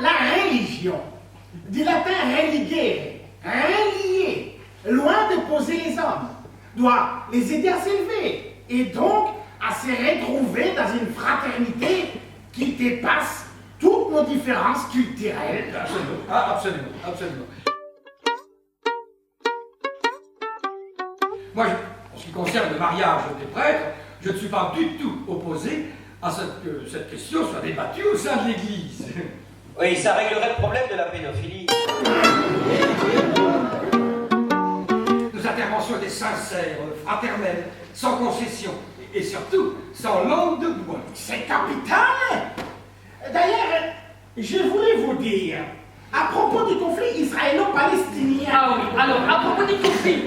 la religion, du latin religere, relier, loin de poser les hommes, doit les aider à s'élever et donc à se retrouver dans une fraternité qui dépasse toutes nos différences culturelles. Absolument, ah, absolument, absolument. Moi, en ce qui concerne le mariage des prêtres, je ne suis pas du tout opposé à ce que cette question soit débattue au sein de l'Église. Oui, ça réglerait le problème de la pédophilie. Nos interventions étaient sincères, fraternelles, sans concession, et surtout sans langue de bois. C'est capital! D'ailleurs, je voulais vous dire, à propos du conflit israélo-palestinien... Ah oui, alors, à propos du conflit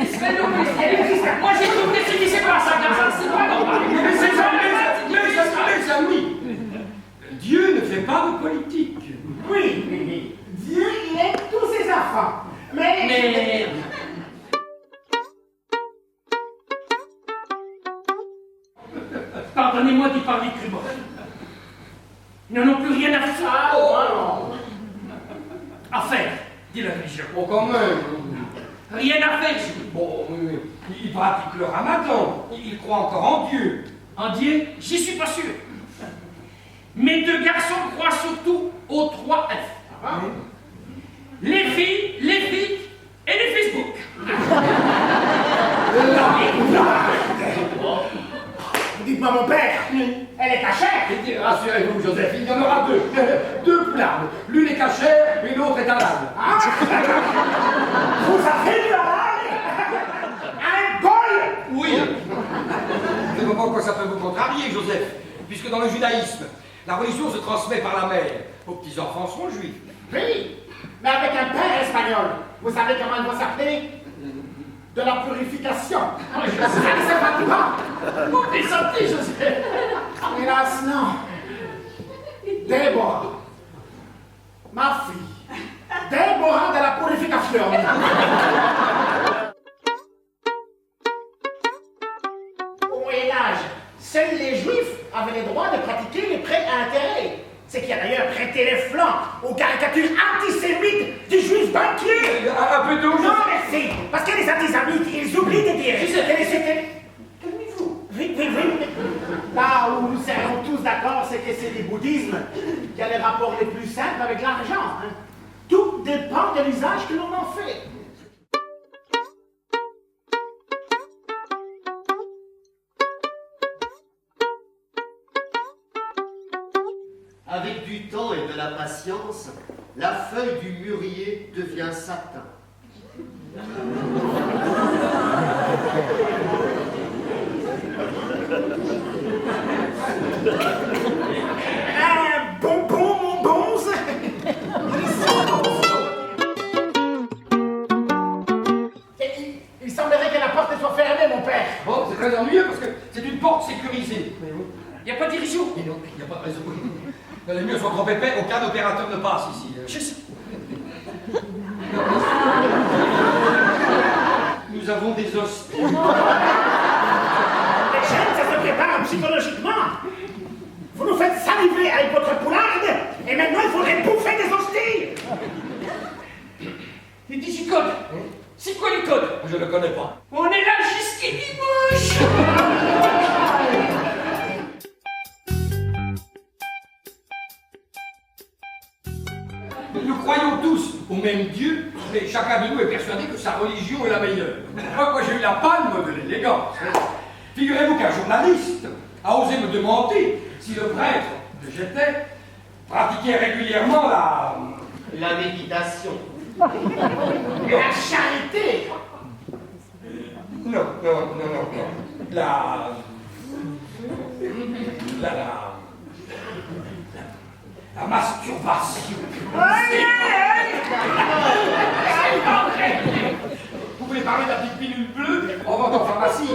israélo-palestinien, moi j'ai trouvé ce qui s'est passé à Gaza, c'est pas normal. Mes amis, Dieu ne fait pas de politique. Oui, Dieu, il aime tous ses enfants. Mais... Pardonnez-moi d'y parler crûment. Ils n'en ont plus rien à faire. À faire, dit la religion. Bon, quand même. Rien à faire, je dis. Bon, ils pratiquent le ramadan. Ils croient encore en Dieu. En Dieu, j'y suis pas sûr. Mes deux garçons croient surtout aux 3 F. Les filles et les Facebook. Dites-moi, mon père, elle est cachère. Rassurez-vous, Joseph, il y en aura deux. Deux poulardes. L'une est cachère et l'autre est halal. Ah, vous avez du halal? Un goy? Oui. Je ne vois pas pourquoi ça peut vous contrarier, Joseph, puisque dans le judaïsme, la religion se transmet par la mère. Vos petits-enfants seront juifs. Oui, mais avec un père espagnol. Vous savez comment elle va s'appeler? De la purification. Elle se Fatima. Vous plaisantez, Joseph. Hélas, non. Déborah. Ma fille. Déborah de la purification. Au Moyen-Âge, seuls les Juifs avaient le droit de pratiquer les prêts à intérêt. Ce qui a d'ailleurs prêté les flancs aux caricatures antisémites du juif banquier. Un peu d'eau. Non, merci. Parce que les antisémites, ils oublient de dire que c'était... Calmez-vous. Oui. Là où nous serons tous d'accord, c'est que c'est le bouddhisme qui a les rapports les plus simples avec l'argent. Hein. Tout dépend de l'usage que l'on en fait. Avec du temps et de la patience, la feuille du mûrier devient satin. Un bonbon, mon bonze. Il semblerait que la porte soit fermée, mon père. Bon, c'est très ennuyeux parce que c'est une porte sécurisée. Il n'y a pas d'irrision. Et non, il n'y a pas de raison. Les murs sont trop épais, aucun opérateur ne passe ici. Je sais. Nous avons des hosties. Les jeunes, ça se prépare psychologiquement. Vous nous faites saliver avec votre poularde, et maintenant il faudrait bouffer des hosties. Il dit j'y code. C'est quoi les codes? Je ne connais pas. On est là jusqu'à dimanche. Nous croyons tous au même Dieu, mais chacun de nous est persuadé que sa religion est la meilleure. Moi, j'ai eu la palme de l'élégance. Figurez-vous qu'un journaliste a osé me demander si le prêtre que j'étais pratiquait régulièrement La méditation. La charité. Non. La masturbation. Vous voulez parler de la petite pilule bleue en vente en pharmacie?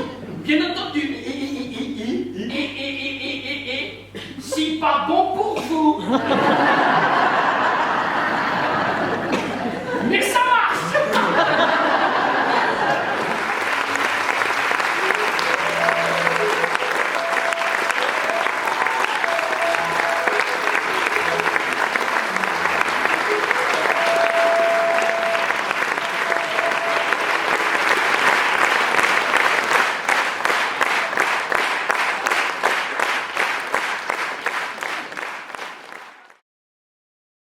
Bien entendu. Et si pas bon pour vous.